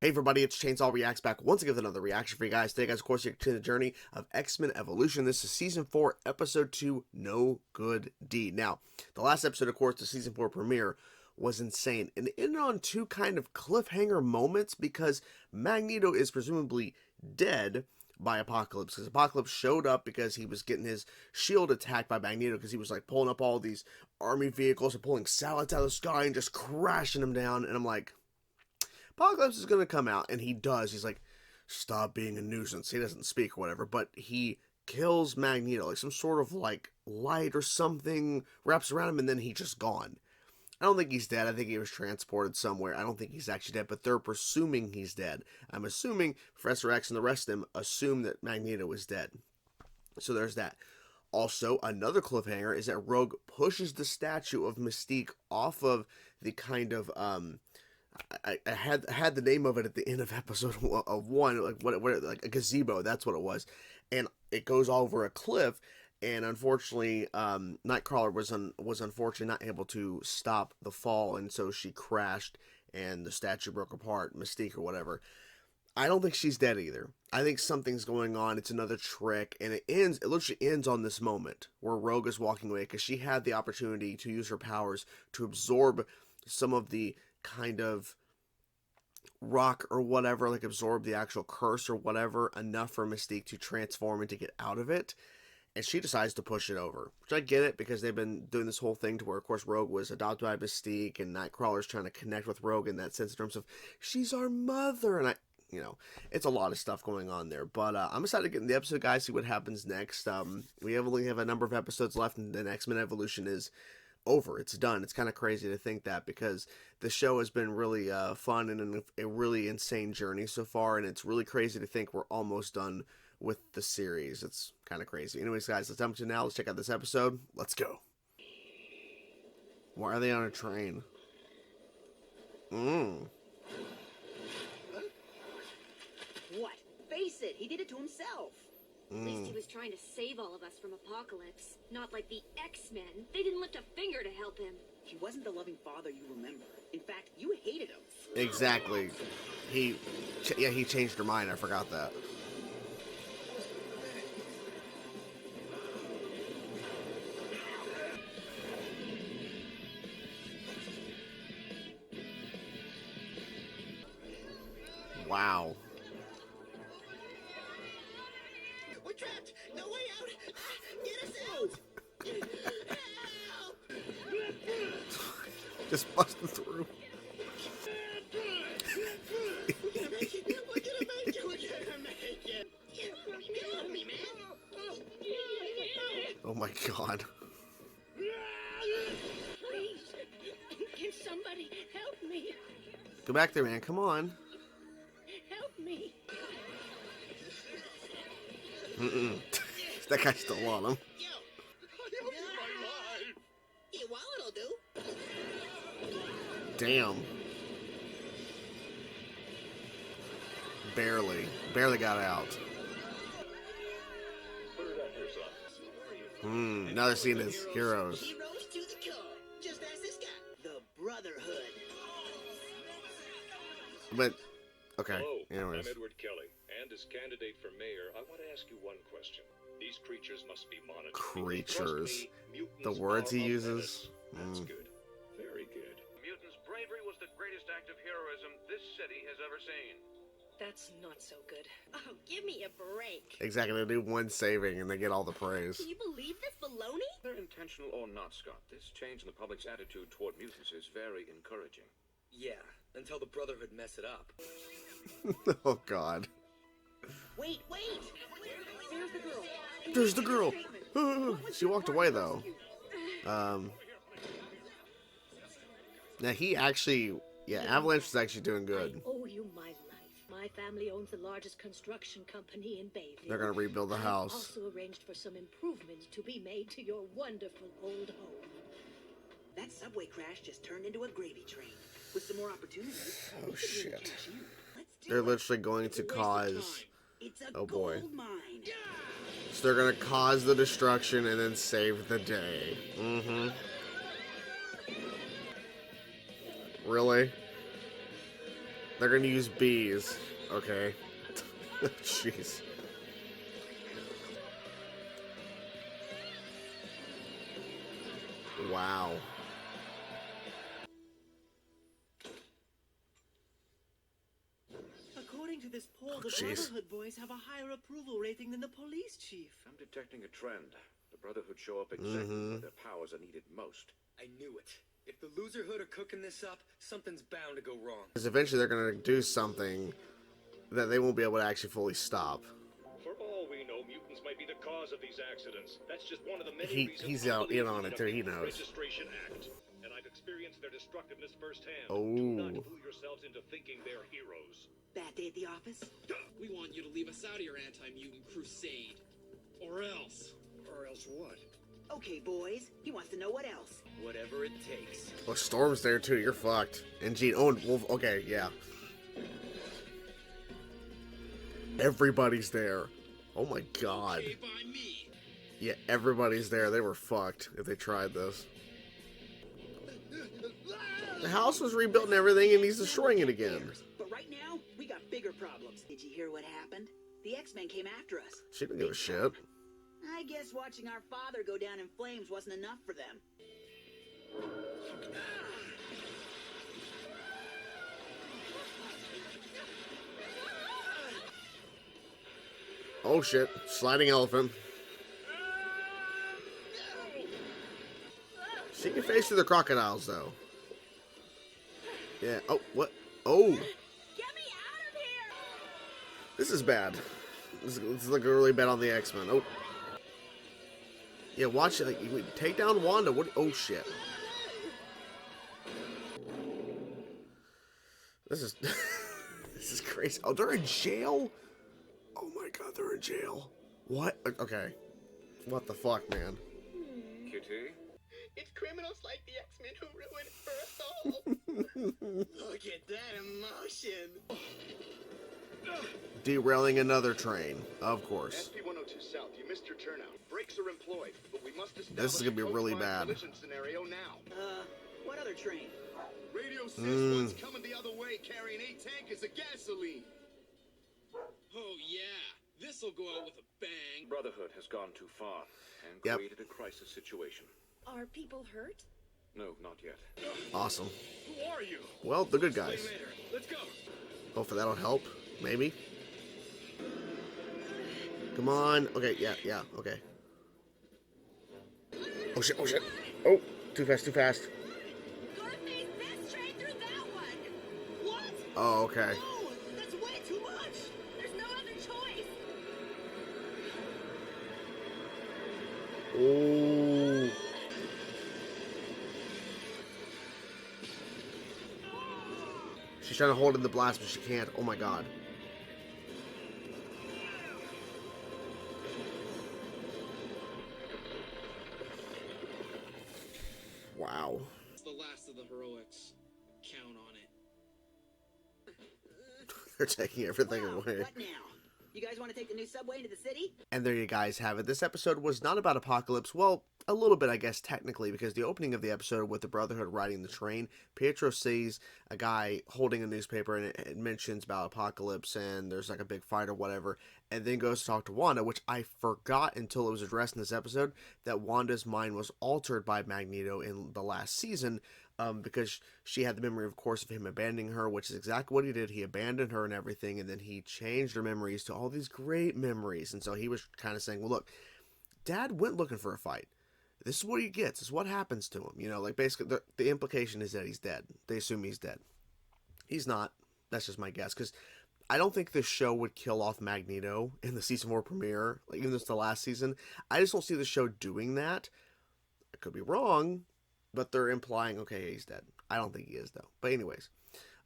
Hey everybody, it's Chainsaw Reacts back once again with another reaction for you guys. Today, guys, of course, you continue the journey of X-Men Evolution. This is Season 4, Episode 2, No Good Deed. Now, the last episode, of course, the Season 4 premiere, was insane. And it ended on two kind of cliffhanger moments because Magneto is presumably dead by Apocalypse. Because Apocalypse showed up because he was getting his shield attacked by Magneto because he was like pulling up all these army vehicles and pulling satellites out of the sky and just crashing them down. And I'm like, Apocalypse is going to come out, and he does. He's like, stop being a nuisance. He doesn't speak or whatever, but he kills Magneto. Like some sort of like light or something wraps around him, and then he's just gone. I don't think he's dead. I think he was transported somewhere. I don't think he's actually dead, but they're presuming he's dead. I'm assuming Professor X and the rest of them assume that Magneto is dead. So there's that. Also, another cliffhanger is that Rogue pushes the statue of Mystique off of the kind of I had the name of it at the end of episode 1, like what like a gazebo. That's what it was, and it goes over a cliff. And unfortunately, Nightcrawler was unfortunately not able to stop the fall, and so she crashed, and the statue broke apart. Mystique or whatever. I don't think she's dead either. I think something's going on. It's another trick, and it literally ends on this moment where Rogue is walking away because she had the opportunity to use her powers to absorb some of the kind of rock or whatever, like absorb the actual curse or whatever, enough for Mystique to transform and to get out of it. And she decides to push it over, which I get it because they've been doing this whole thing to where, of course, Rogue was adopted by Mystique, and Nightcrawler's trying to connect with Rogue in that sense in terms of she's our mother, and it's a lot of stuff going on there. But I'm excited to get in the episode, guys, see what happens next. We only have a number of episodes left, and then X-Men Evolution is over. It's done. It's kind of crazy to think that because the show has been really fun and a really insane journey so far, and it's really crazy to think we're almost done with the series. It's kind of crazy. Anyways, guys, let's jump to now. Let's check out this episode. Let's go. Why are they on a train? What? Face it, he did it to himself. At least he was trying to save all of us from Apocalypse. Not like the X-Men. They didn't lift a finger to help him. He wasn't the loving father you remember. In fact, you hated him. Exactly. He changed her mind. I forgot that. Wow. We're trapped! No way out! Get us out! Help! Just busting through. We're gonna make it! We're gonna make it! We're gonna make it! Help me, man! Oh my god. Please, can somebody help me? Go back there, man. Come on. Help me. That guy's still on him. Yo! Your wallet'll do. Damn. Barely got out. Now they're seen as heroes. Heroes to the core. Just as this guy. The Brotherhood. But, okay, Hello, anyways. I'm Edward Kelly, and as candidate for mayor, I want to ask you one question. These creatures must be monitored. Creatures. Me, The words he are a uses. menace. That's good. Very good. Mutant's bravery was the greatest act of heroism this city has ever seen. That's not so good. Oh, give me a break. Exactly, they do one saving and they get all the praise. Can you believe this baloney? Whether intentional or not, Scott, this change in the public's attitude toward mutants is very encouraging. Yeah, until the Brotherhood mess it up. Oh god. Wait! There's the girl. There's the girl! She walked away though. Now he actually, Avalanche is actually doing good. I owe you my life. My family owns the largest construction company in Bayview. They're gonna rebuild the I've house. also arranged for some improvements to be made to your wonderful old home. That subway crash just turned into a gravy train. With some more opportunities, Oh, we could shit. really cash in. Let's do They're it. literally going to It's a waste of cause, time. It's a oh boy. gold mine. So they're gonna cause the destruction and then save the day. Really? They're gonna use bees. Okay. Jeez. Wow. According to this poll, the Jeez. Brotherhood boys have a higher approval rating than the police chief. I'm detecting a trend. The Brotherhood show up exactly where their powers are needed most. I knew it. If the Loserhood are cooking this up, something's bound to go wrong. Because eventually they're gonna do something that they won't be able to actually fully stop. For all we know, mutants might be the cause of these accidents. That's just one of the many reasons He's I out believe in on we it need too. a He Mutant knows. Registration Act. And I've experienced their destructiveness firsthand. Oh. Do not fool yourselves into thinking they're heroes. Bad day at the office? We want you to leave us out of your anti-mutant crusade. Or else. Or else what? Okay, boys. He wants to know what else. Whatever it takes. Well, Storm's there too. You're fucked. And Gene. Oh, Wolf. Okay, yeah. Everybody's there. Oh my god. Okay by me. Yeah, everybody's there. They were fucked if they tried this. The house was rebuilt and everything, and he's destroying it again. But right now, we got bigger problems. Did you hear what happened? The X-Men came after us. She didn't give a shit. I guess watching our father go down in flames wasn't enough for them. Oh shit. Sliding elephant. She can face through the crocodiles, though. Yeah. Oh, what? Oh. Get me out of here! This is bad. This is like really bad on the X-Men. Oh. Yeah, watch it. Like, take down Wanda. What? Oh, shit. This is... this is crazy. Oh, they're in jail? Oh my god, they're in jail. What? Okay. What the fuck, man? Kitty? It's criminals like the X-Men who ruined it for us all. Look at that emotion. Derailing another train, of course. SP-102 South, you missed your turnout. Brakes are employed, but we must establish This is gonna be a really close-line bad. collision scenario now. What other train? Radio says one's coming the other way carrying 8 tankers of gasoline. Oh yeah, this'll go out with a bang. Brotherhood has gone too far and Yep. created a crisis situation. Are people hurt? No, not yet. Awesome. Who are you? Well, the good guys. See you later. Let's go. Hopefully that'll help. Maybe. Come on. Okay, yeah, okay. Oh shit, oh shit. Oh, too fast, too fast. Gotta face this train through that one! What? Oh, okay. No! That's way too much! There's no other choice! Oh. She's trying to hold in the blast, but she can't. Oh my god. Wow. It's the last of the heroics. Count on it. They're taking everything Wow, away. what now? You guys want to take the new subway into the city? And there you guys have it. This episode was not about Apocalypse. Well, a little bit, I guess, technically, because the opening of the episode with the Brotherhood riding the train, Pietro sees a guy holding a newspaper and it mentions about Apocalypse and there's like a big fight or whatever, and then goes to talk to Wanda, which I forgot until it was addressed in this episode, that Wanda's mind was altered by Magneto in the last season, because she had the memory, of course, of him abandoning her, which is exactly what he did. He abandoned her and everything, and then he changed her memories to all these great memories. And so he was kind of saying, well, look, Dad went looking for a fight. This is what he gets. This is what happens to him. You know, like basically the implication is that he's dead. They assume he's dead. He's not. That's just my guess. Because I don't think this show would kill off Magneto in the season 4 premiere. Like, even though it's the last season. I just don't see the show doing that. I could be wrong. But they're implying, okay, he's dead. I don't think he is, though. But anyways.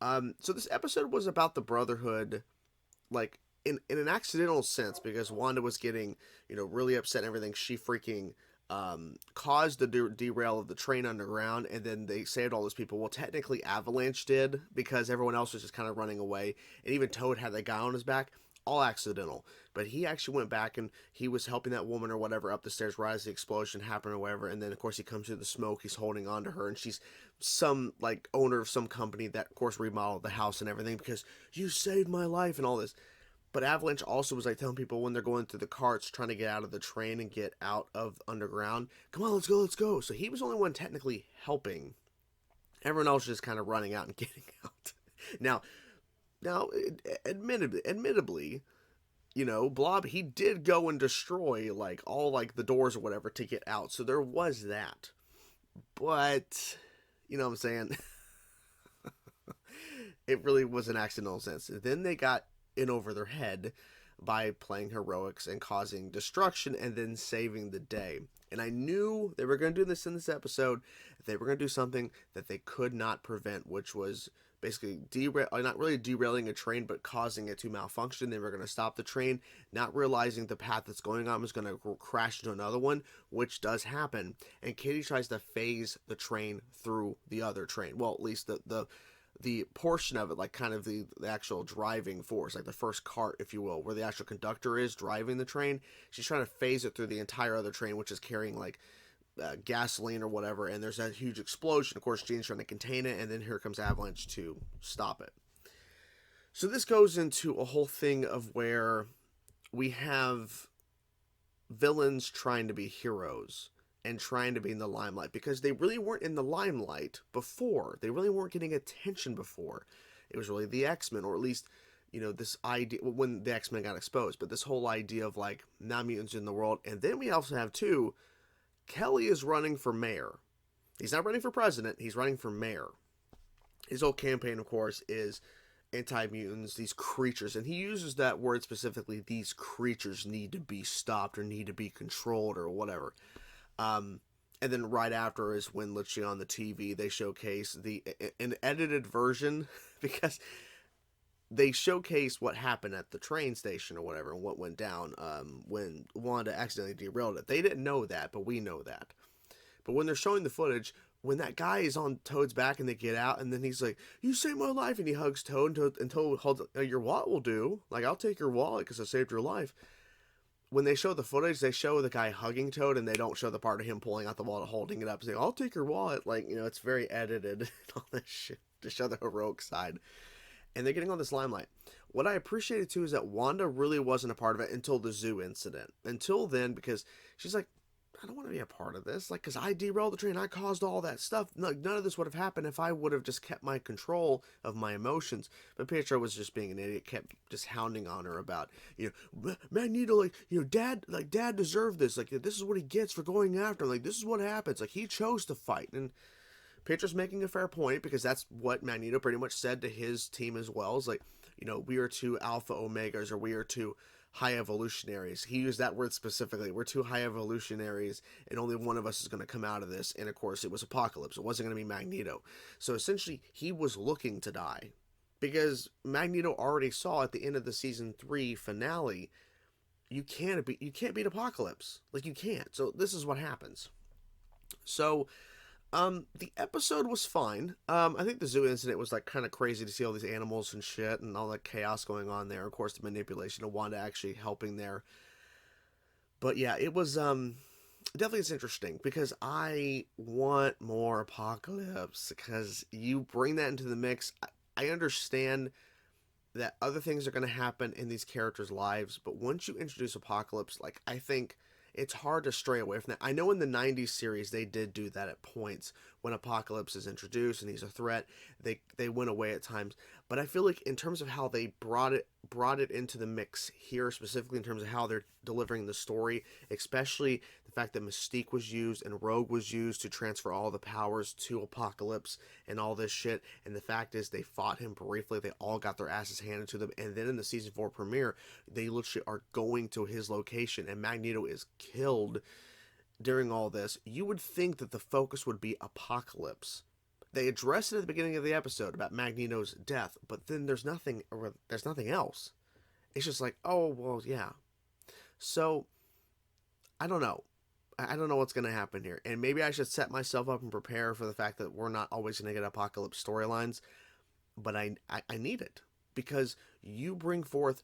So this episode was about the Brotherhood, like, in an accidental sense. Because Wanda was getting, you know, really upset and everything. She freaking caused the derail of the train underground, and then they saved all those people. Well, technically Avalanche did, because everyone else was just kind of running away, and even Toad had that guy on his back. all accidental. But he actually went back and he was helping that woman or whatever up the stairs right as the explosion happened or whatever. And then, of course, he comes through the smoke. He's holding on to her, and she's some, like, owner of some company that, of course, remodeled the house and everything because you saved my life and all this. But Avalanche also was, like, telling people when they're going through the carts trying to get out of the train and get out of underground, come on, let's go, let's go. So he was the only one technically helping. Everyone else just kind of running out and getting out. Now, admittedly, you know, Blob, he did go and destroy, like, all, like, the doors or whatever to get out. So there was that. But, you know what I'm saying? It really was an accidental sense. Then they got in over their head by playing heroics and causing destruction and then saving the day. And I knew they were going to do this in this episode. They were going to do something that they could not prevent, which was basically not really derailing a train, but causing it to malfunction. They were going to stop the train, not realizing the path that's going on was going to crash into another one, which does happen. And Katie tries to phase the train through the other train. Well, at least the portion of it, like kind of the actual driving force, like the first cart, if you will, where the actual conductor is driving the train. She's trying to phase it through the entire other train, which is carrying like gasoline or whatever, and there's that huge explosion. Of course, Jean's trying to contain it, and then here comes Avalanche to stop it. So this goes into a whole thing of where we have villains trying to be heroes and trying to be in the limelight, because they really weren't in the limelight before. They really weren't getting attention before. It was really the X-Men, or at least, you know, this idea when the X-Men got exposed, but this whole idea of like non-mutants in the world. And then we also have too, Kelly is running for mayor. He's not running for president, he's running for mayor. His whole campaign, of course, is anti-mutants, these creatures, and he uses that word specifically, these creatures need to be stopped or need to be controlled or whatever. And then right after is when literally on the TV they showcase an edited version, because they showcase what happened at the train station or whatever and what went down when Wanda accidentally derailed it. They didn't know that, but we know that. But when they're showing the footage, when that guy is on Toad's back and they get out, and then he's like, "You saved my life," and he hugs Toad, and Toad holds, "Your wallet will do. Like, I'll take your wallet because I saved your life." When they show the footage, they show the guy hugging Toad, and they don't show the part of him pulling out the wallet, holding it up, saying, "I'll take your wallet." Like, you know, it's very edited and all that shit to show the heroic side. And they're getting all this limelight. What I appreciated too is that Wanda really wasn't a part of it until the zoo incident. Until then, because she's like, I don't want to be a part of this. Like, because I derailed the train, I caused all that stuff. None of this would have happened if I would have just kept my control of my emotions. But Pietro was just being an idiot, kept just hounding on her about, you know, Magneto, like, you know, Dad deserved this. Like, this is what he gets for going after him. Like, this is what happens. Like, he chose to fight. And Pietro's making a fair point, because that's what Magneto pretty much said to his team as well. Is like, you know, we are two alpha omegas, or we are two high evolutionaries. He used that word specifically. We're two high evolutionaries, and only one of us is going to come out of this. And of course, it was Apocalypse. It wasn't going to be Magneto. So essentially, he was looking to die, because Magneto already saw at the end of the season 3 finale, you can't beat Apocalypse. Like, you can't. So this is what happens. So the episode was fine. I think the zoo incident was like kind of crazy to see all these animals and shit and all that chaos going on there. Of course, the manipulation of Wanda actually helping there. But yeah, it was definitely it's interesting, because I want more Apocalypse, because you bring that into the mix. I understand that other things are going to happen in these characters' lives, but once you introduce Apocalypse, like, I think it's hard to stray away from that. I know in the 90s series they did do that at points. When Apocalypse is introduced and he's a threat, they went away at times. But I feel like in terms of how they brought it into the mix here, specifically in terms of how they're delivering the story, especially the fact that Mystique was used and Rogue was used to transfer all the powers to Apocalypse and all this shit, and the fact is they fought him briefly, they all got their asses handed to them, and then in the season 4 premiere, they literally are going to his location, and Magneto is killed during all this. You would think that the focus would be Apocalypse. They address it at the beginning of the episode about Magneto's death, but then there's nothing else. It's just like, oh, well, yeah. So, I don't know. I don't know what's going to happen here. And maybe I should set myself up and prepare for the fact that we're not always going to get Apocalypse storylines, but I need it. Because you bring forth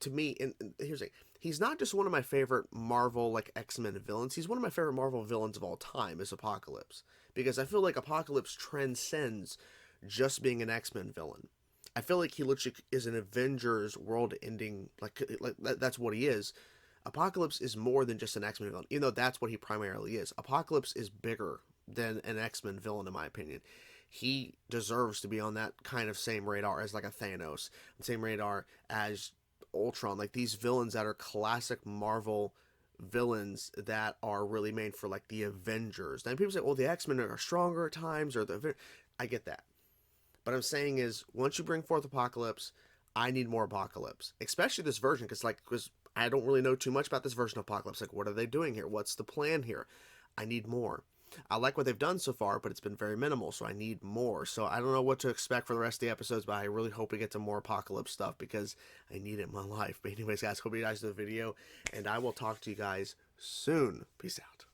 to me, and here's the thing, he's not just one of my favorite Marvel, like, X-Men villains. He's one of my favorite Marvel villains of all time, is Apocalypse. Because I feel like Apocalypse transcends just being an X-Men villain. I feel like he literally is an Avengers world-ending, like that's what he is. Apocalypse is more than just an X-Men villain, even though that's what he primarily is. Apocalypse is bigger than an X-Men villain, in my opinion. He deserves to be on that kind of same radar as, like, a Thanos, the same radar as Ultron, like these villains that are classic Marvel villains that are really made for, like, the Avengers. Then people say, well, the X-Men are stronger at times, or I get that. But I'm saying is, once you bring forth Apocalypse, I need more Apocalypse, especially this version, because I don't really know too much about this version of Apocalypse. Like, what are they doing here? What's the plan here? I need more. I like what they've done so far, but it's been very minimal, so I need more. So I don't know what to expect for the rest of the episodes, but I really hope we get some more Apocalypse stuff because I need it in my life. But anyways, guys, hope you guys did the video, and I will talk to you guys soon. Peace out.